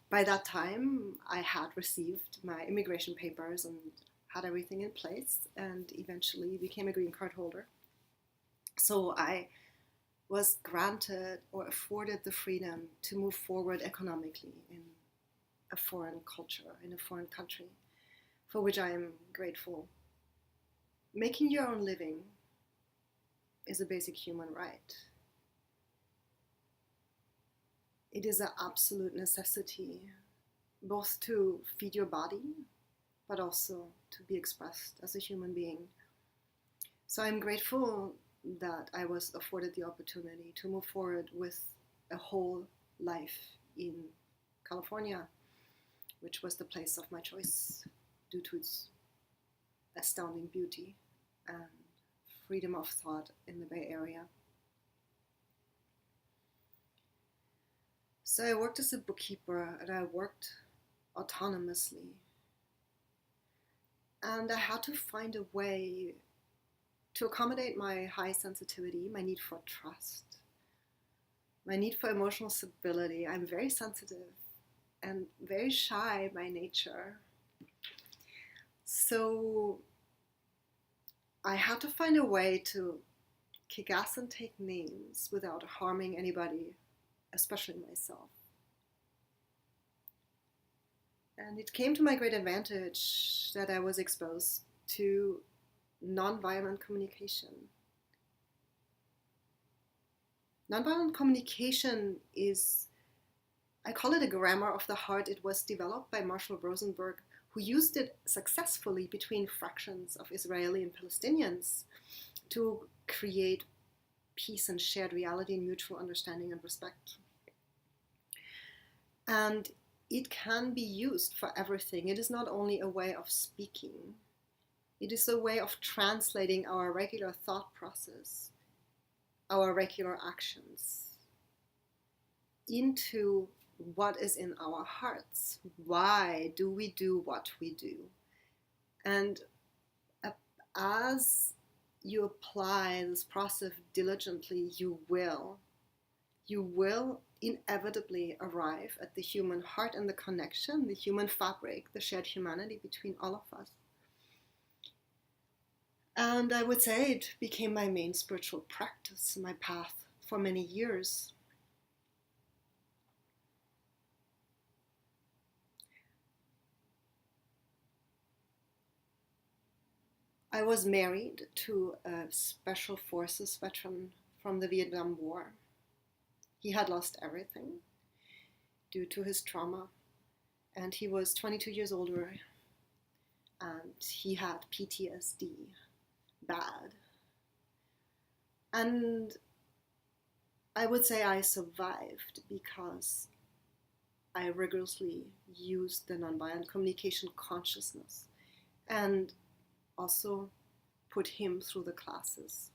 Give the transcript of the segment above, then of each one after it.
By that time, I had received my immigration papers and had everything in place, and eventually became a green card holder. So I was granted or afforded the freedom to move forward economically in a foreign culture, in a foreign country, for which I am grateful. Making your own living is a basic human right. It is an absolute necessity, both to feed your body, but also to be expressed as a human being. So I'm grateful that I was afforded the opportunity to move forward with a whole life in California, which was the place of my choice due to its astounding beauty and freedom of thought in the Bay Area. So I worked as a bookkeeper and I worked autonomously. And I had to find a way to accommodate my high sensitivity, my need for trust, my need for emotional stability. I'm very sensitive and very shy by nature. So I had to find a way to kick ass and take names without harming anybody, especially myself. And it came to my great advantage that I was exposed to nonviolent communication. Nonviolent communication is, I call it a grammar of the heart. It was developed by Marshall Rosenberg, who used it successfully between fractions of Israeli and Palestinians to create peace and shared reality and mutual understanding and respect. And it can be used for everything. It is not only a way of speaking, it is a way of translating our regular thought process, our regular actions, into what is in our hearts. Why do we do what we do? And as you apply this process diligently, you will inevitably arrive at the human heart and the connection, the human fabric, the shared humanity between all of us. And I would say it became my main spiritual practice, my path for many years. I was married to a special forces veteran from the Vietnam War. He had lost everything due to his trauma, and he was 22 years older, and he had PTSD, bad. And I would say I survived because I rigorously used the nonviolent communication consciousness and also put him through the classes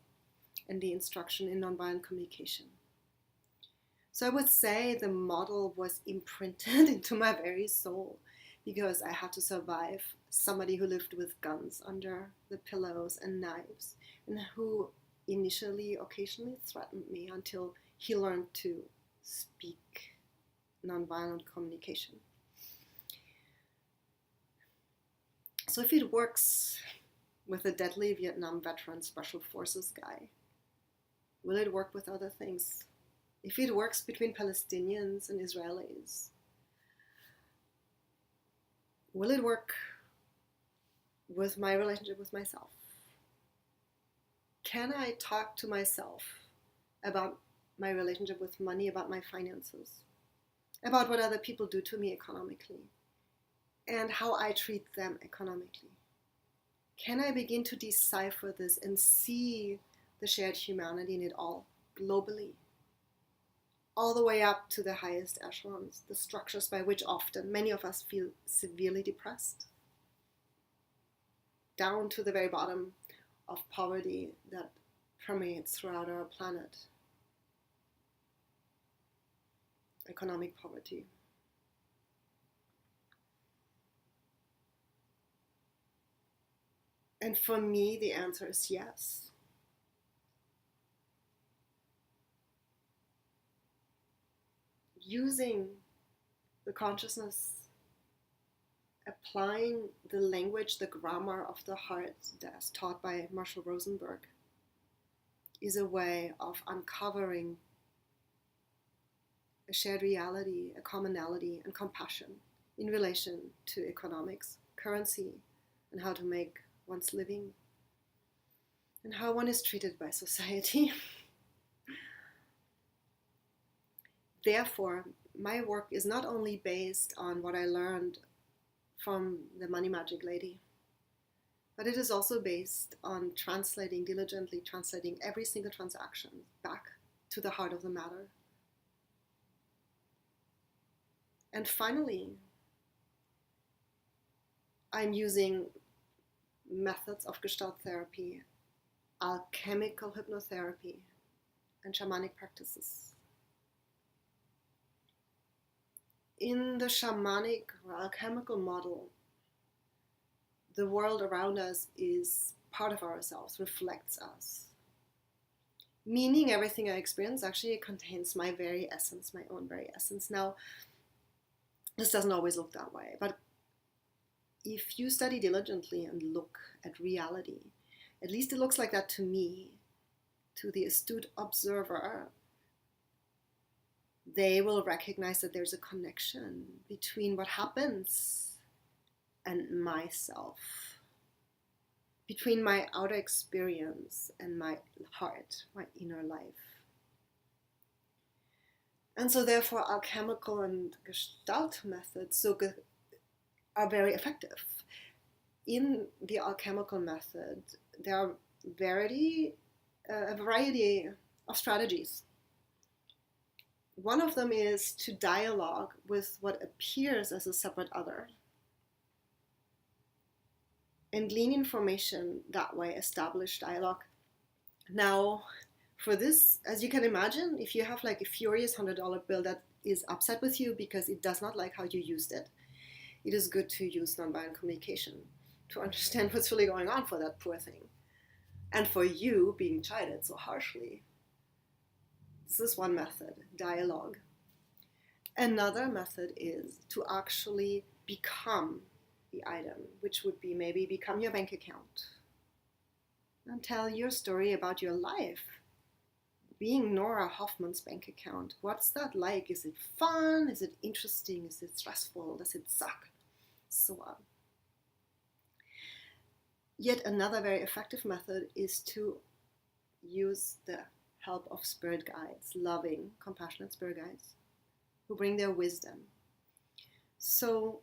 and the instruction in nonviolent communication. So I would say the model was imprinted into my very soul because I had to survive somebody who lived with guns under the pillows and knives, and who initially occasionally threatened me until he learned to speak nonviolent communication. So if it works with a deadly Vietnam veteran special forces guy, will it work with other things? If it works between Palestinians and Israelis, will it work with my relationship with myself? Can I talk to myself about my relationship with money, about my finances, about what other people do to me economically, and how I treat them economically? Can I begin to decipher this and see the shared humanity in it all, globally? All the way up to the highest echelons, the structures by which often many of us feel severely depressed, down to the very bottom of poverty that permeates throughout our planet. Economic poverty. And for me, the answer is yes. Using The consciousness applying the language, the grammar of the heart as taught by Marshall Rosenberg is a way of uncovering a shared reality, a commonality, and compassion in relation to economics, currency, and how to make one's living, and how one is treated by society. Therefore, my work is not only based on what I learned from the Money Magic Lady, but it is also based on diligently translating every single transaction back to the heart of the matter. And finally, I'm using methods of Gestalt therapy, alchemical hypnotherapy, and shamanic practices. In the shamanic or alchemical model, the world around us is part of ourselves, reflects us. Meaning everything I experience actually contains my very essence, my own very essence. Now, this doesn't always look that way, but if you study diligently and look at reality, at least it looks like that to me, to the astute observer, they will recognize that there's a connection between what happens and myself, between my outer experience and my heart, my inner life. And so therefore alchemical and Gestalt methods are very effective. In the alchemical method, there are a variety of strategies. One of them is to dialogue with what appears as a separate other and glean information that way, establish dialogue. Now, for this, as you can imagine, if you have like a furious $100 bill that is upset with you because it does not like how you used it, it is good to use nonviolent communication to understand what's really going on for that poor thing. And for you being chided so harshly. This is one method, dialogue. Another method is to actually become the item, which would be maybe become your bank account. And tell your story about your life. Being Nora Hoffman's bank account. What's that like? Is it fun? Is it interesting? Is it stressful? Does it suck? So on. Yet another very effective method is to use the help of spirit guides, loving, compassionate spirit guides, who bring their wisdom. So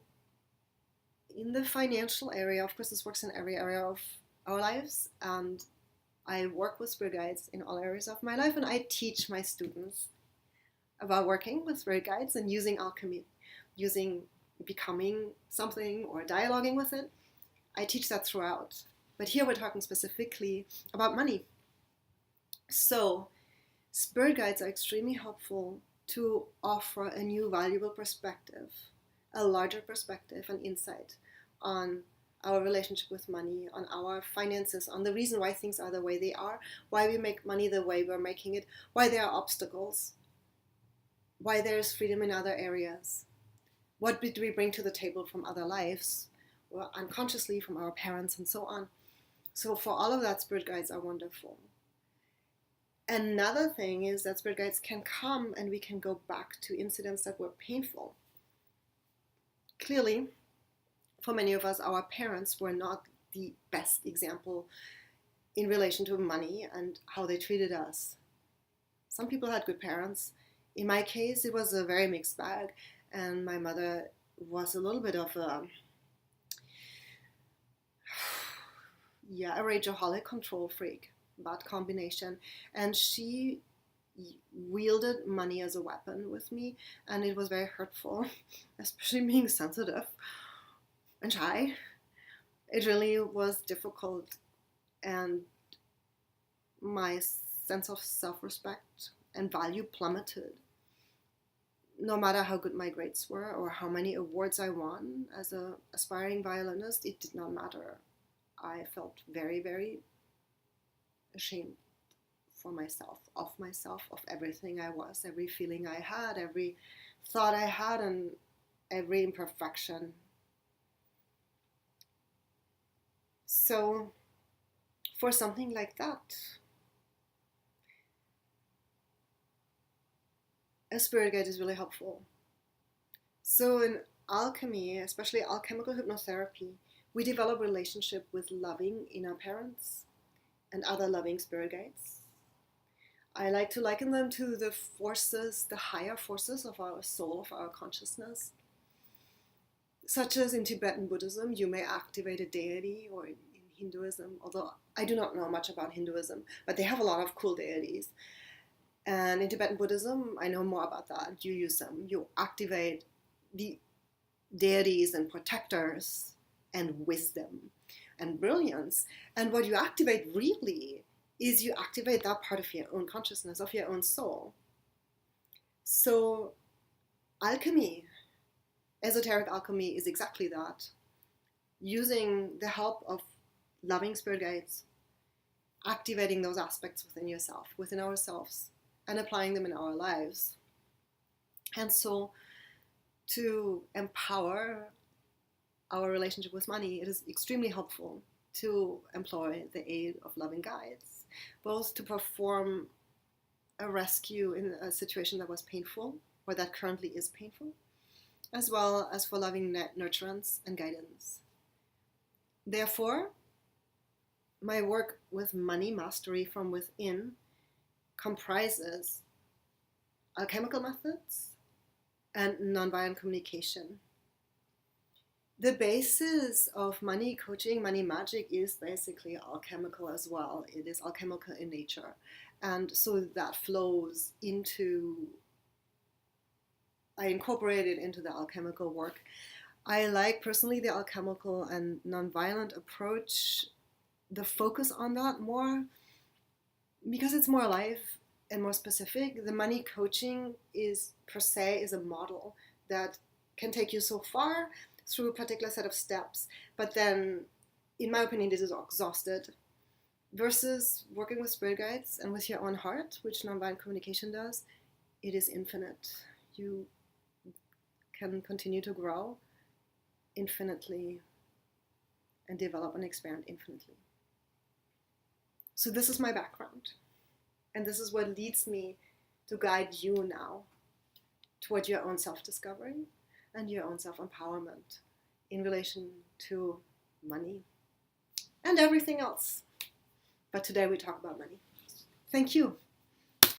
in the financial area, of course, this works in every area of our lives, and I work with spirit guides in all areas of my life, and I teach my students about working with spirit guides and using alchemy, using becoming something or dialoguing with it. I teach that throughout. But here we're talking specifically about money. So spirit guides are extremely helpful to offer a new valuable perspective, a larger perspective and insight on our relationship with money, on our finances, on the reason why things are the way they are, why we make money the way we're making it, why there are obstacles, why there is freedom in other areas. What do we bring to the table from other lives, or unconsciously from our parents and so on. So for all of that, spirit guides are wonderful. Another thing is that spirit guides can come and we can go back to incidents that were painful. Clearly, for many of us, our parents were not the best example in relation to money and how they treated us. Some people had good parents. In my case, it was a very mixed bag, and my mother was a little bit of a rageaholic, control freak, bad combination, and she wielded money as a weapon with me, and it was very hurtful, especially being sensitive and shy. It really was difficult, and my sense of self-respect and value plummeted. No matter how good my grades were or how many awards I won as an aspiring violinist, it did not matter. I felt very, very ashamed for myself, of everything I was, every feeling I had, every thought I had, and every imperfection. So for something like that, a spirit guide is really helpful. So in alchemy, especially alchemical hypnotherapy, we develop relationship with loving inner parents and other loving spirit guides. I like to liken them to the forces, the higher forces of our soul, of our consciousness. Such as in Tibetan Buddhism, you may activate a deity, or in Hinduism, although I do not know much about Hinduism, but they have a lot of cool deities. And in Tibetan Buddhism, I know more about that. You use them, you activate the deities and protectors and wisdom and brilliance. And what you activate really is you activate that part of your own consciousness, of your own soul. So alchemy, esoteric alchemy, is exactly that. Using the help of loving spirit guides, activating those aspects within yourself, within ourselves, and applying them in our lives. And so to empower our relationship with money, it is extremely helpful to employ the aid of loving guides, both to perform a rescue in a situation that was painful or that currently is painful, as well as for loving nurturance and guidance. Therefore, my work with money mastery from within comprises alchemical methods and nonviolent communication. The basis of money coaching, money magic, is basically alchemical as well. It is alchemical in nature. And so that flows into, I incorporate it into the alchemical work. I like personally the alchemical and nonviolent approach, the focus on that more, because it's more alive and more specific. The money coaching is per se is a model that can take you so far through a particular set of steps, but then in my opinion this is exhausted, versus working with spirit guides and with your own heart, which nonviolent communication does. It is infinite. You can continue to grow infinitely and develop and expand infinitely. So this is my background, and this is what leads me to guide you now toward your own self-discovery and your own self-empowerment in relation to money and everything else. But today we talk about money. Thank you.